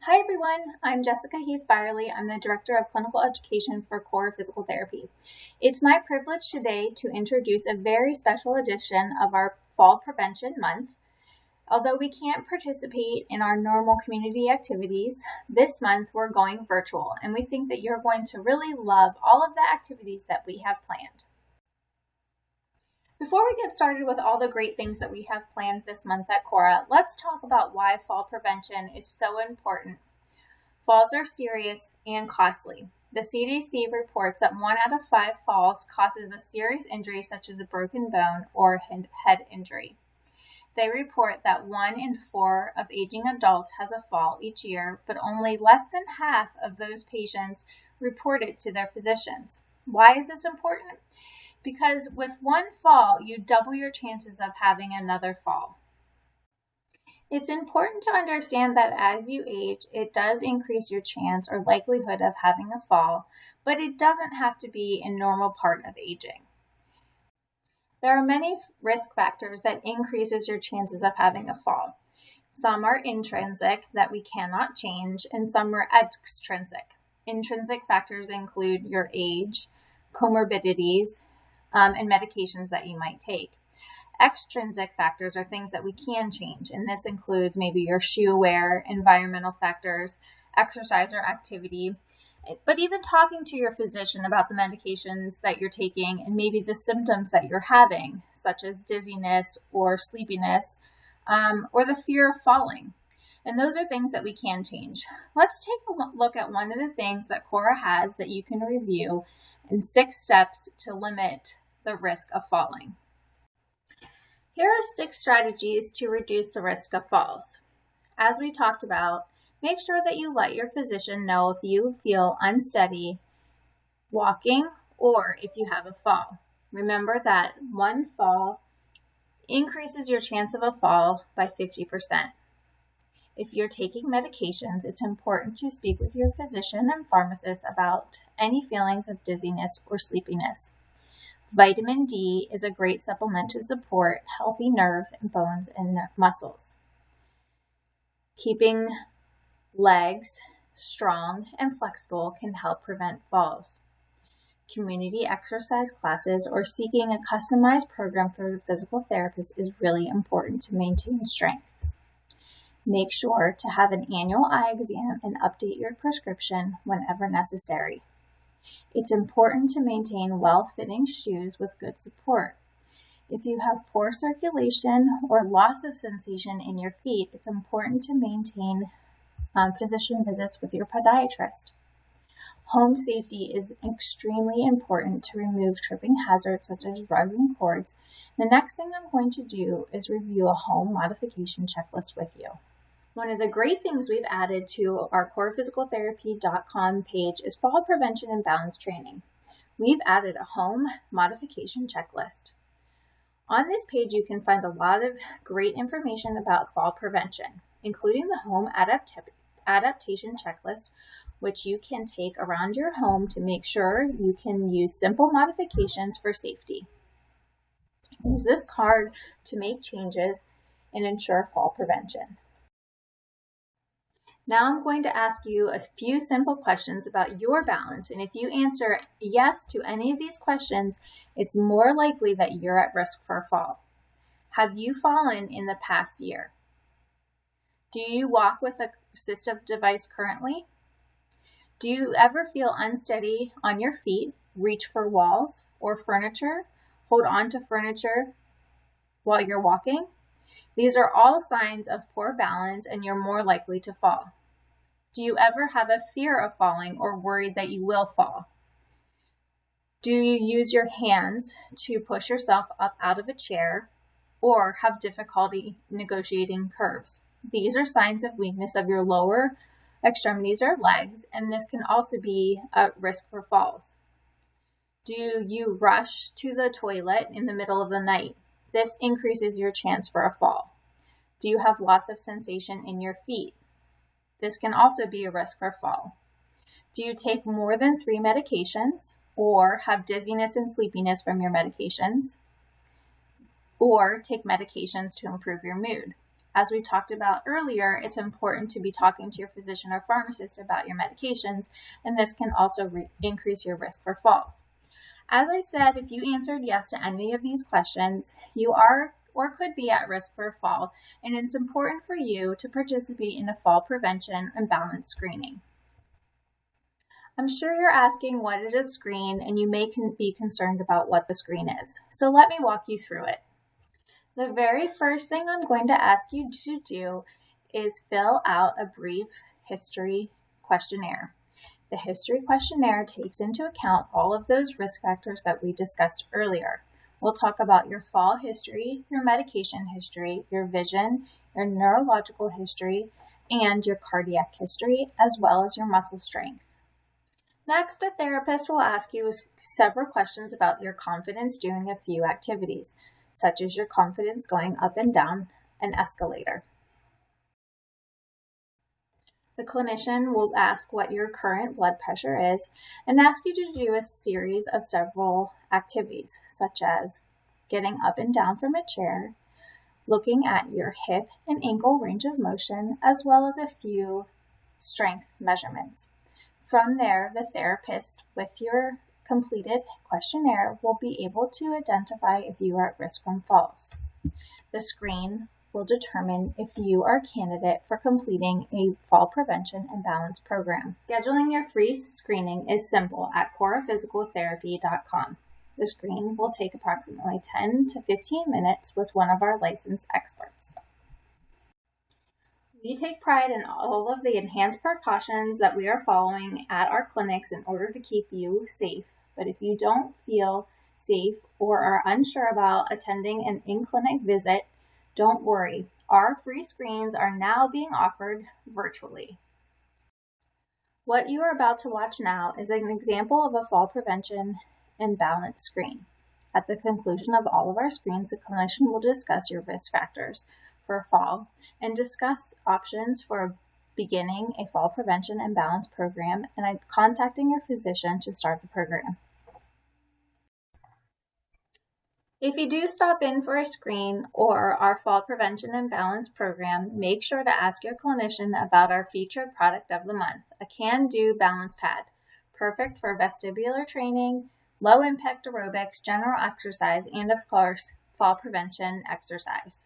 Hi everyone, I'm Jessica Heath Byerly. I'm the Director of Clinical Education for CORA Physical Therapy. It's my privilege today to introduce a very special edition of our Fall Prevention Month. Although we can't participate in our normal community activities, this month we're going virtual, and we think that you're going to really love all of the activities that we have planned. Before we get started with all the great things that we have planned this month at CORA, let's talk about why fall prevention is so important. Falls are serious and costly. The CDC reports that 1 out of 5 falls causes a serious injury such as a broken bone or head injury. They report that 1 in 4 of aging adults has a fall each year, but only less than half of those patients report it to their physicians. Why is this important? Because with one fall, you double your chances of having another fall. It's important to understand that as you age, it does increase your chance or likelihood of having a fall, but it doesn't have to be a normal part of aging. There are many risk factors that increases your chances of having a fall. Some are intrinsic that we cannot change, and some are extrinsic. Intrinsic factors include your age, comorbidities, and medications that you might take. Extrinsic factors are things that we can change, and this includes maybe your shoe wear, environmental factors, exercise or activity, but even talking to your physician about the medications that you're taking and maybe the symptoms that you're having, such as dizziness or sleepiness, or the fear of falling. And those are things that we can change. Let's take a look at one of the things that CORA has that you can review in 6 steps to limit the risk of falling. Here are 6 strategies to reduce the risk of falls. As we talked about, make sure that you let your physician know if you feel unsteady walking or if you have a fall. Remember that 1 fall increases your chance of a fall by 50%. If you're taking medications, it's important to speak with your physician and pharmacist about any feelings of dizziness or sleepiness. Vitamin D is a great supplement to support healthy nerves and bones and muscles. Keeping legs strong and flexible can help prevent falls. Community exercise classes or seeking a customized program for a physical therapist is really important to maintain strength. Make sure to have an annual eye exam and update your prescription whenever necessary. It's important to maintain well-fitting shoes with good support. If you have poor circulation or loss of sensation in your feet, it's important to maintain physician visits with your podiatrist. Home safety is extremely important to remove tripping hazards such as rugs and cords. The next thing I'm going to do is review a home modification checklist with you. One of the great things we've added to our corephysicaltherapy.com page is fall prevention and balance training. We've added a home modification checklist. On this page, you can find a lot of great information about fall prevention, including the home adaptation checklist, which you can take around your home to make sure you can use simple modifications for safety. Use this card to make changes and ensure fall prevention. Now I'm going to ask you a few simple questions about your balance, and if you answer yes to any of these questions, it's more likely that you're at risk for a fall. Have you fallen in the past year? Do you walk with a assistive device currently? Do you ever feel unsteady on your feet, reach for walls or furniture, hold on to furniture while you're walking? These are all signs of poor balance and you're more likely to fall. Do you ever have a fear of falling or worry that you will fall? Do you use your hands to push yourself up out of a chair or have difficulty negotiating curves? These are signs of weakness of your lower extremities or legs, and this can also be a risk for falls. Do you rush to the toilet in the middle of the night? This increases your chance for a fall. Do you have loss of sensation in your feet? This can also be a risk for fall. Do you take more than 3 medications or have dizziness and sleepiness from your medications? Or take medications to improve your mood? As we talked about earlier, it's important to be talking to your physician or pharmacist about your medications, and this can also increase your risk for falls. As I said, if you answered yes to any of these questions, you are or could be at risk for a fall, and it's important for you to participate in a fall prevention and balance screening. I'm sure you're asking what is a screen, and you may be concerned about what the screen is. So let me walk you through it. The very first thing I'm going to ask you to do is fill out a brief history questionnaire. The history questionnaire takes into account all of those risk factors that we discussed earlier. We'll talk about your fall history, your medication history, your vision, your neurological history, and your cardiac history, as well as your muscle strength. Next, a therapist will ask you several questions about your confidence doing a few activities, such as your confidence going up and down an escalator. The clinician will ask what your current blood pressure is and ask you to do a series of several activities, such as getting up and down from a chair, looking at your hip and ankle range of motion, as well as a few strength measurements. From there, the therapist, with your completed questionnaire, will be able to identify if you are at risk from falls. The screen will determine if you are a candidate for completing a fall prevention and balance program. Scheduling your free screening is simple at coraphysicaltherapy.com. The screen will take approximately 10 to 15 minutes with one of our licensed experts. We take pride in all of the enhanced precautions that we are following at our clinics in order to keep you safe. But if you don't feel safe or are unsure about attending an in-clinic visit, don't worry. Our free screens are now being offered virtually. What you are about to watch now is an example of a fall prevention and balance screen. At the conclusion of all of our screens, the clinician will discuss your risk factors for a fall and discuss options for beginning a fall prevention and balance program and contacting your physician to start the program. If you do stop in for a screen or our fall prevention and balance program, make sure to ask your clinician about our featured product of the month, a can-do balance pad, perfect for vestibular training, low impact aerobics, general exercise, and of course, fall prevention exercise.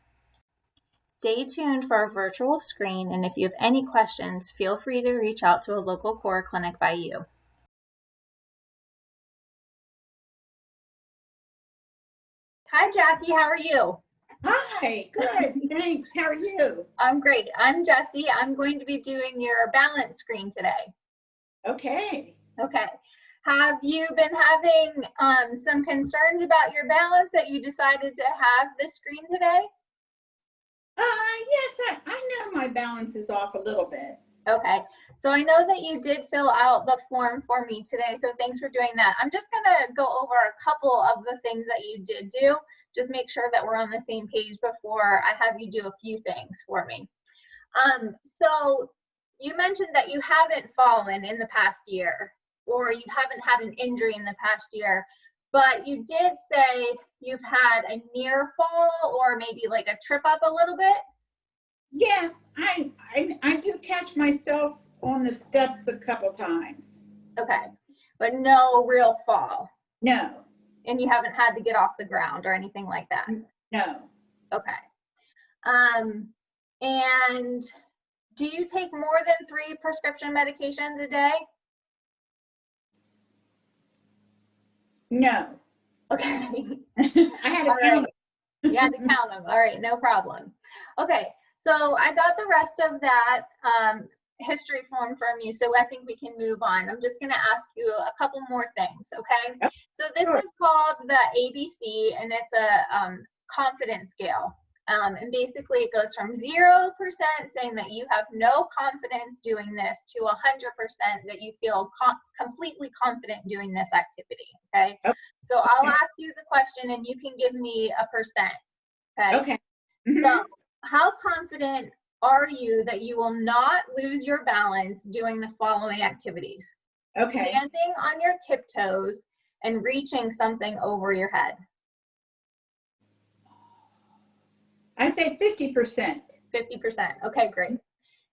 Stay tuned for our virtual screen, and if you have any questions, feel free to reach out to a local CORA clinic by you. Hi, Jackie. How are you? Hi, good. Thanks. How are you? I'm great. I'm Jessie. I'm going to be doing your balance screen today. Okay. Okay. Have you been having some concerns about your balance that you decided to have this screen today? Yes, I know my balance is off a little bit. Okay, so I know that you did fill out the form for me today, so thanks for doing that. I'm just gonna go over a couple of the things that you did do, just make sure that we're on the same page before I have you do a few things for me. So you mentioned that you haven't fallen in the past year, or you haven't had an injury in the past year, but you did say you've had a near fall or maybe like a trip up a little bit? Yes, I do catch myself on the steps a couple times. Okay, but no real fall? No. And you haven't had to get off the ground or anything like that? No. Okay. And do you take more than 3 prescription medications a day? No. Okay. I had to count them. You had to count them. All right, no problem. Okay, so I got the rest of that history form from you, so I think we can move on. I'm just going to ask you a couple more things, okay? Yep. So this is called the ABC, and it's a confidence scale. And basically it goes from 0% saying that you have no confidence doing this to 100% that you feel completely confident doing this activity, okay? So I'll ask you the question and you can give me a percent, okay? Okay. So how confident are you that you will not lose your balance doing the following activities? Okay. Standing on your tiptoes and reaching something over your head. I say 50%. 50%. Okay, great.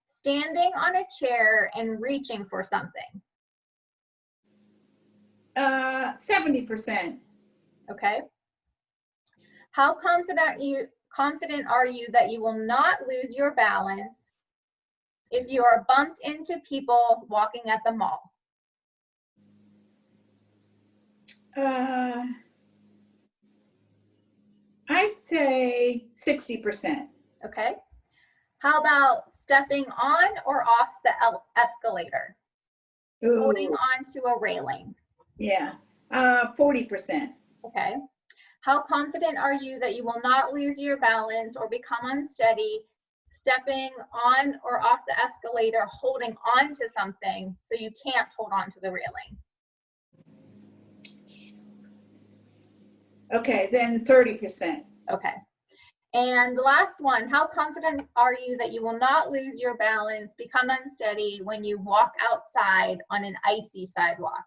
Standing on a chair and reaching for something. 70%. Okay. How confident are you that you will not lose your balance if you are bumped into people walking at the mall? I'd say 60%. Okay. How about stepping on or off the escalator? Ooh. Holding on to a railing. Yeah. 40%. Okay. How confident are you that you will not lose your balance or become unsteady stepping on or off the escalator, holding on to something so you can't hold on to the railing? Okay, then 30%. Okay. And the last one, how confident are you that you will not lose your balance, become unsteady when you walk outside on an icy sidewalk?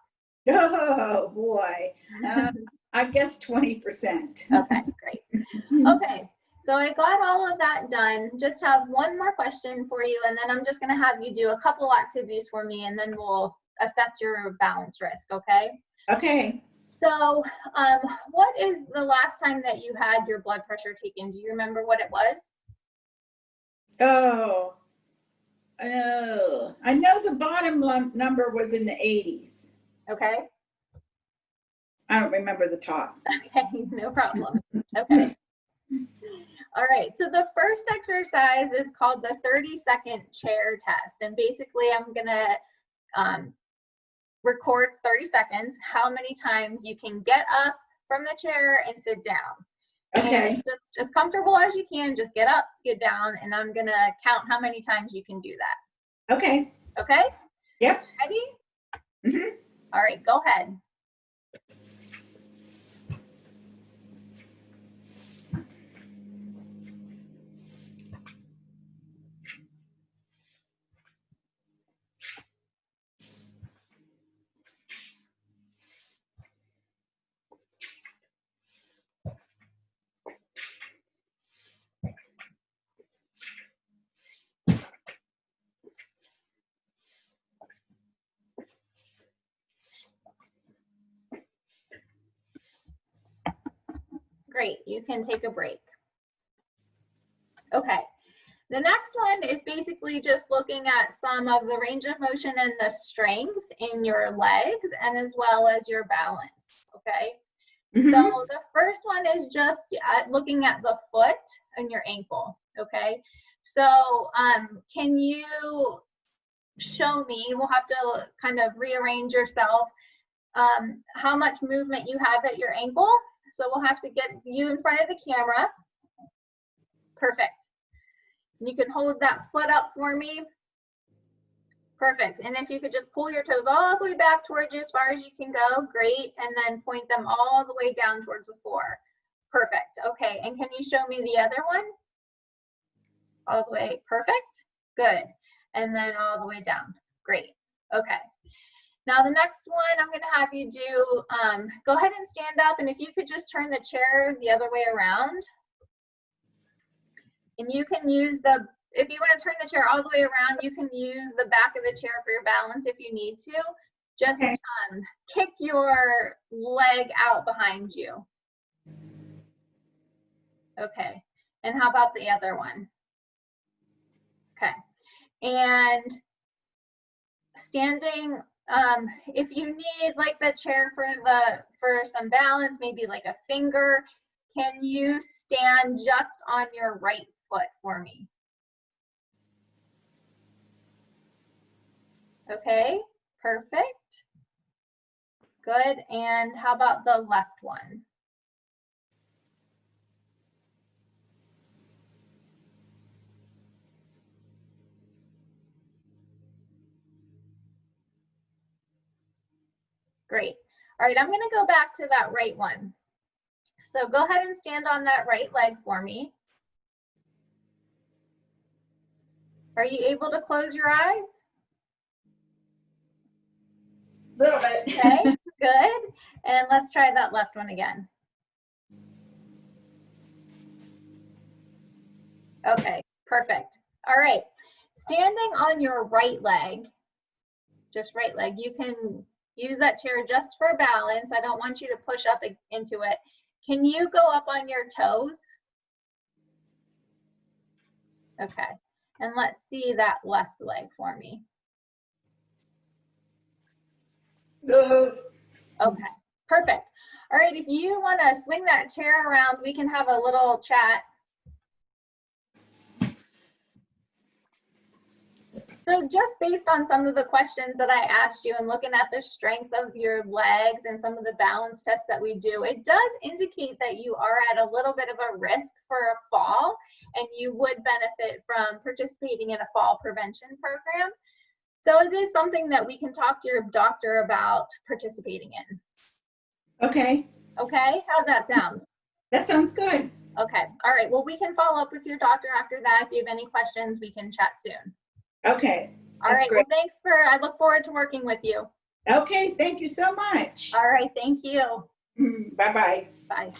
Oh boy. I guess 20%. Okay, great. Okay, so I got all of that done. Just have one more question for you, and then I'm just going to have you do a couple activities for me, and then we'll assess your balance risk, okay? Okay. So what is the last time that you had your blood pressure taken? Do you remember what it was? Oh, I know the bottom number was in the 80s. Okay. I don't remember the top. Okay, no problem. Okay. All right, so the first exercise is called the 30-second chair test. And basically I'm gonna record 30 seconds, how many times you can get up from the chair and sit down. Okay. And just as comfortable as you can, just get up, get down, and I'm gonna count how many times you can do that. Okay. Okay? Yep. Ready? Mm-hmm. All right, go ahead. Great, you can take a break. Okay, the next one is basically just looking at some of the range of motion and the strength in your legs and as well as your balance, okay? Mm-hmm. So the first one is just looking at the foot and your ankle, okay? So can you show me, we'll have to kind of rearrange yourself, how much movement you have at your ankle. So we'll have to get you in front of the camera. Perfect. You can hold that foot up for me. Perfect. And if you could just pull your toes all the way back towards you as far as you can go, great. And then point them all the way down towards the floor. Perfect. Okay. And can you show me the other one? All the way. Perfect. Good. And then all the way down. Great. Okay. Now the next one I'm going to have you do, go ahead and stand up, and if you could just turn the chair the other way around. And you can use if you want to turn the chair all the way around, you can use the back of the chair for your balance if you need to. Just kick your leg out behind you. Okay. And how about the other one? Okay. And standing, if you need like the chair for some balance, maybe like a finger, can you stand just on your right foot for me? Okay, perfect. Good. And how about the left one? Great. All right, I'm going to go back to that right one. So go ahead and stand on that right leg for me. Are you able to close your eyes? A little bit. Okay, good. And let's try that left one again. Okay, Perfect. All right. Standing on your right leg, just right leg, you can use that chair just for balance. I don't want you to push up into it. Can you go up on your toes? Okay. And let's see that left leg for me. Okay, perfect. All right, if you want to swing that chair around, we can have a little chat. So just based on some of the questions that I asked you and looking at the strength of your legs and some of the balance tests that we do, it does indicate that you are at a little bit of a risk for a fall, and you would benefit from participating in a fall prevention program. So it is something that we can talk to your doctor about participating in. Okay. Okay, how's that sound? That sounds good. Okay, all right, well, we can follow up with your doctor after that. If you have any questions, we can chat soon. Okay. All right, great. well, thanks I look forward to working with you. Okay, thank you so much. All right, thank you. Bye-bye. Bye.